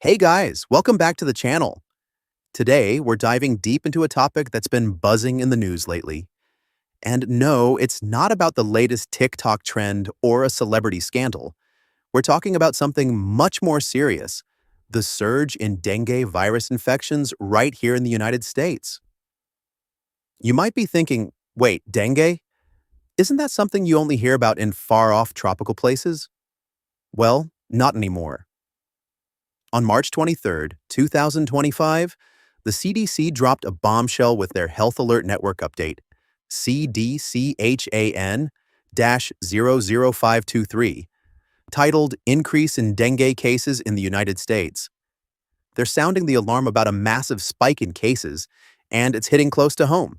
Hey guys, welcome back to the channel. Today, we're diving deep into a topic that's been buzzing in the news lately. And no, it's not about the latest TikTok trend or a celebrity scandal. We're talking about something much more serious, the surge in dengue virus infections right here in the United States. You might be thinking, wait, dengue? Isn't that something you only hear about in far-off tropical places? Well, not anymore. On March 23rd, 2025, the CDC dropped a bombshell with their Health Alert Network update, CDCHAN-00523, titled Increase in Dengue Cases in the United States. They're sounding the alarm about a massive spike in cases, and it's hitting close to home.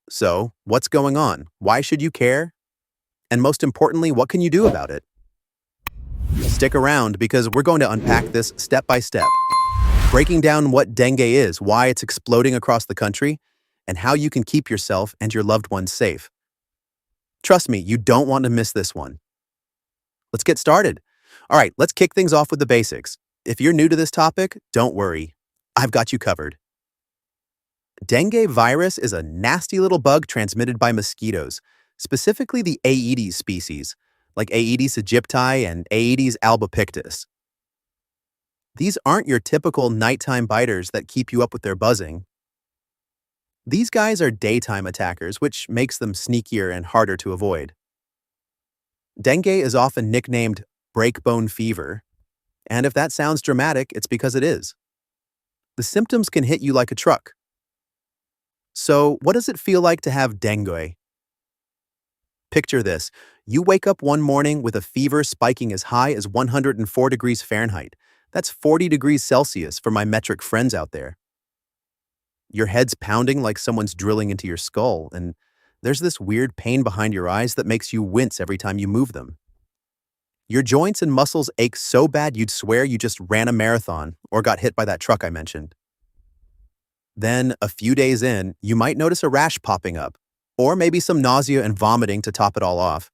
So, what's going on? Why should you care? And most importantly, what can you do about it? Stick around because we're going to unpack this step by step, breaking down what dengue is, why it's exploding across the country, and how you can keep yourself and your loved ones safe. Trust me, you don't want to miss this one. Let's get started. All right, let's kick things off with the basics. If you're new to this topic, don't worry. I've got you covered. Dengue virus is a nasty little bug transmitted by mosquitoes, specifically the Aedes species, like Aedes aegypti and Aedes albopictus. These aren't your typical nighttime biters that keep you up with their buzzing. These guys are daytime attackers, which makes them sneakier and harder to avoid. Dengue is often nicknamed breakbone fever, and if that sounds dramatic, it's because it is. The symptoms can hit you like a truck. So, what does it feel like to have dengue? Picture this. You wake up one morning with a fever spiking as high as 104 degrees Fahrenheit. That's 40 degrees Celsius for my metric friends out there. Your head's pounding like someone's drilling into your skull, and there's this weird pain behind your eyes that makes you wince every time you move them. Your joints and muscles ache so bad you'd swear you just ran a marathon or got hit by that truck I mentioned. Then, a few days in, you might notice a rash popping up, or maybe some nausea and vomiting to top it all off.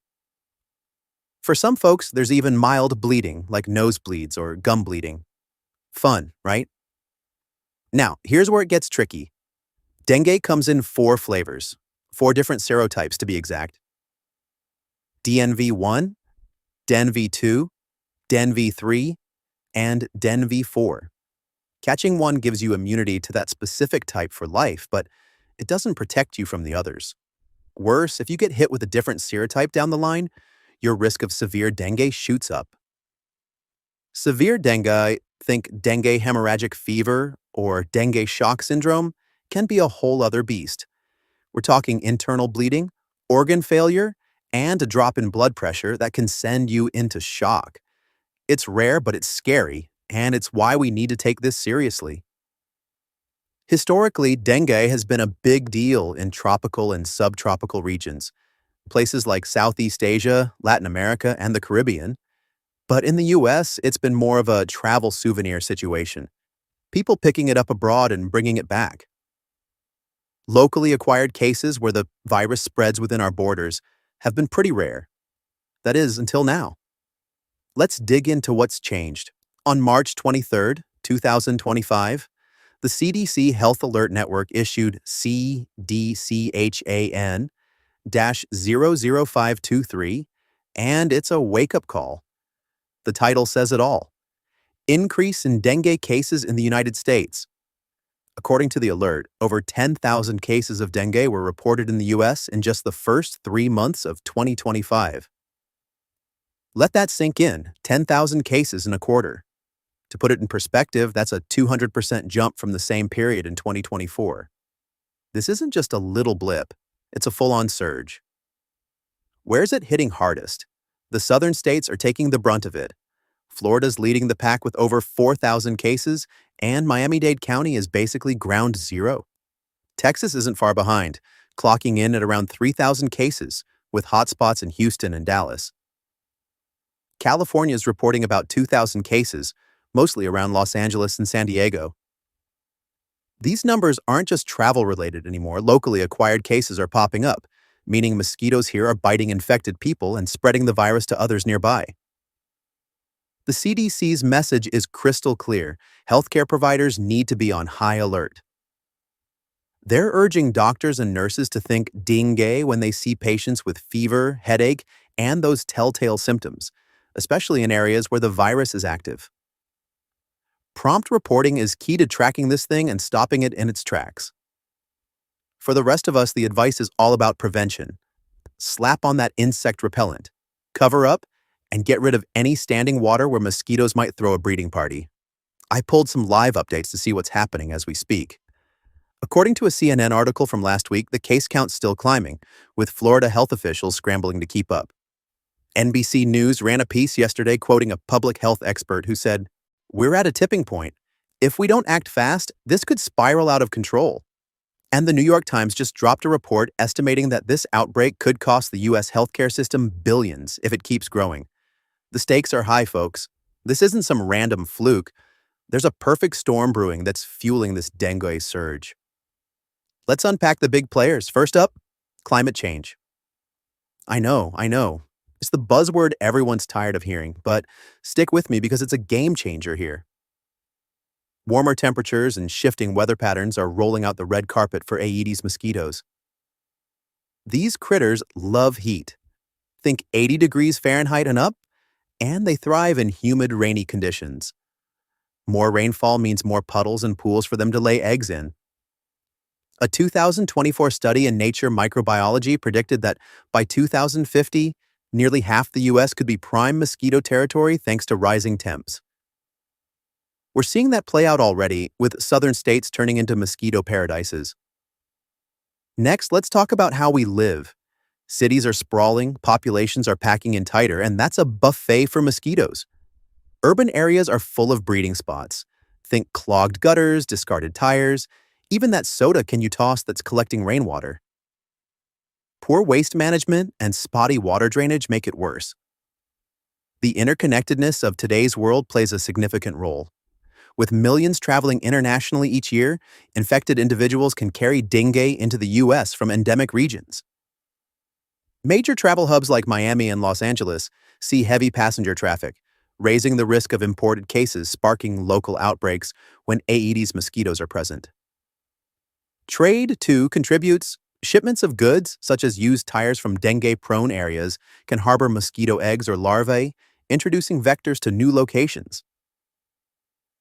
For some folks, there's even mild bleeding, like nosebleeds or gum bleeding. Fun, right? Now, here's where it gets tricky. Dengue comes in 4 flavors, 4 different serotypes to be exact. DNV1, DNV2, DNV3, and DNV4. Catching one gives you immunity to that specific type for life, but it doesn't protect you from the others. Worse, if you get hit with a different serotype down the line, your risk of severe dengue shoots up. Severe dengue, think dengue hemorrhagic fever or dengue shock syndrome, can be a whole other beast. We're talking internal bleeding, organ failure, and a drop in blood pressure that can send you into shock. It's rare, but it's scary, and it's why we need to take this seriously. Historically, dengue has been a big deal in tropical and subtropical regions, places like Southeast Asia, Latin America, and the Caribbean. But in the US, it's been more of a travel souvenir situation, people picking it up abroad and bringing it back. Locally acquired cases where the virus spreads within our borders have been pretty rare. That is, until now. Let's dig into what's changed. On March 23rd, 2025, the CDC Health Alert Network issued CDCHAN-00523, and it's a wake-up call. The title says it all. Increase in dengue cases in the United States. According to the alert, over 10,000 cases of dengue were reported in the US in just the first 3 months of 2025. Let that sink in, 10,000 cases in a quarter. To put it in perspective, that's a 200% jump from the same period in 2024. This isn't just a little blip, it's a full-on surge. Where's it hitting hardest? The southern states are taking the brunt of it. Florida's leading the pack with over 4,000 cases, and Miami-Dade County is basically ground zero. Texas isn't far behind, clocking in at around 3,000 cases, with hotspots in Houston and Dallas. California is reporting about 2,000 cases, mostly around Los Angeles and San Diego. These numbers aren't just travel-related anymore. Locally acquired cases are popping up, meaning mosquitoes here are biting infected people and spreading the virus to others nearby. The CDC's message is crystal clear. Healthcare providers need to be on high alert. They're urging doctors and nurses to think dengue when they see patients with fever, headache, and those telltale symptoms, especially in areas where the virus is active. Prompt reporting is key to tracking this thing and stopping it in its tracks. For the rest of us, the advice is all about prevention. Slap on that insect repellent, cover up, and get rid of any standing water where mosquitoes might throw a breeding party. I pulled some live updates to see what's happening as we speak. According to a CNN article from last week, the case count's still climbing, with Florida health officials scrambling to keep up. NBC News ran a piece yesterday quoting a public health expert who said, "We're at a tipping point. If we don't act fast, this could spiral out of control." And the New York Times just dropped a report estimating that this outbreak could cost the U.S. healthcare system billions if it keeps growing. The stakes are high, folks. This isn't some random fluke. There's a perfect storm brewing that's fueling this dengue surge. Let's unpack the big players. First up, climate change. I know. It's the buzzword everyone's tired of hearing, but stick with me because it's a game changer here. Warmer temperatures and shifting weather patterns are rolling out the red carpet for Aedes mosquitoes. These critters love heat. Think 80 degrees Fahrenheit and up, and they thrive in humid, rainy conditions. More rainfall means more puddles and pools for them to lay eggs in. A 2024 study in Nature Microbiology predicted that by 2050, nearly half the U.S. could be prime mosquito territory thanks to rising temps. We're seeing that play out already, with southern states turning into mosquito paradises. Next, let's talk about how we live. Cities are sprawling, populations are packing in tighter, and that's a buffet for mosquitoes. Urban areas are full of breeding spots. Think clogged gutters, discarded tires, even that soda can you toss that's collecting rainwater. Poor waste management and spotty water drainage make it worse. The interconnectedness of today's world plays a significant role. With millions traveling internationally each year, infected individuals can carry dengue into the U.S. from endemic regions. Major travel hubs like Miami and Los Angeles see heavy passenger traffic, raising the risk of imported cases sparking local outbreaks when Aedes mosquitoes are present. Trade, too, contributes. Shipments of goods, such as used tires from dengue-prone areas, can harbor mosquito eggs or larvae, introducing vectors to new locations.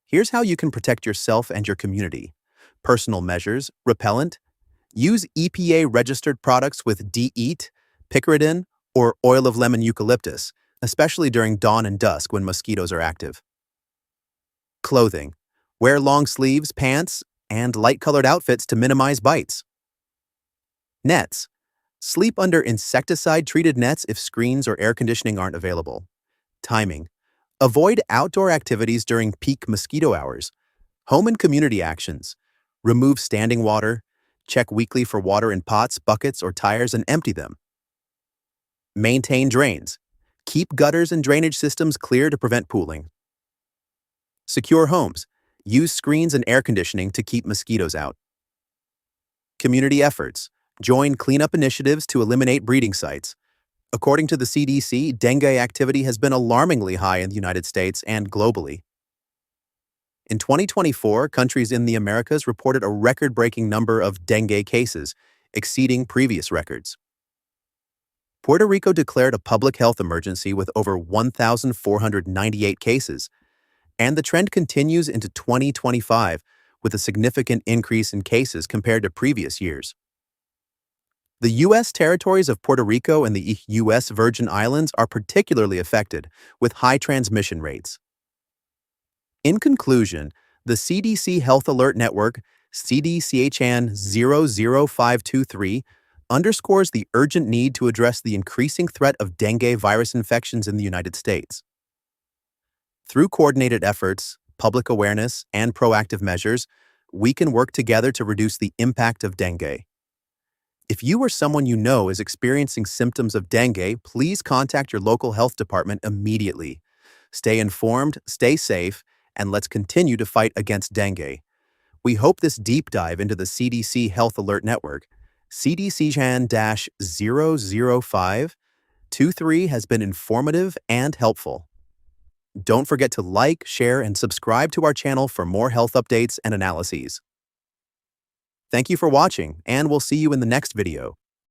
Here's how you can protect yourself and your community. Personal measures, repellent. Use EPA-registered products with DEET, picaridin, or oil of lemon eucalyptus, especially during dawn and dusk when mosquitoes are active. Clothing. Wear long sleeves, pants, and light-colored outfits to minimize bites. Nets. Sleep under insecticide-treated nets if screens or air conditioning aren't available. Timing. Avoid outdoor activities during peak mosquito hours. Home and community actions. Remove standing water. Check weekly for water in pots, buckets, or tires and empty them. Maintain drains. Keep gutters and drainage systems clear to prevent pooling. Secure homes. Use screens and air conditioning to keep mosquitoes out. Community efforts. Join cleanup initiatives to eliminate breeding sites. According to the CDC, dengue activity has been alarmingly high in the United States and globally. In 2024, countries in the Americas reported a record-breaking number of dengue cases, exceeding previous records. Puerto Rico declared a public health emergency with over 1,498 cases, and the trend continues into 2025 with a significant increase in cases compared to previous years. The U.S. territories of Puerto Rico and the U.S. Virgin Islands are particularly affected, with high transmission rates. In conclusion, the CDC Health Alert Network, CDCHN 00523, underscores the urgent need to address the increasing threat of dengue virus infections in the United States. Through coordinated efforts, public awareness, and proactive measures, we can work together to reduce the impact of dengue. If you or someone you know is experiencing symptoms of dengue, please contact your local health department immediately. Stay informed, stay safe, and let's continue to fight against dengue. We hope this deep dive into the CDC Health Alert Network, CDCHAN-00523, has been informative and helpful. Don't forget to like, share, and subscribe to our channel for more health updates and analyses. Thank you for watching, and we'll see you in the next video.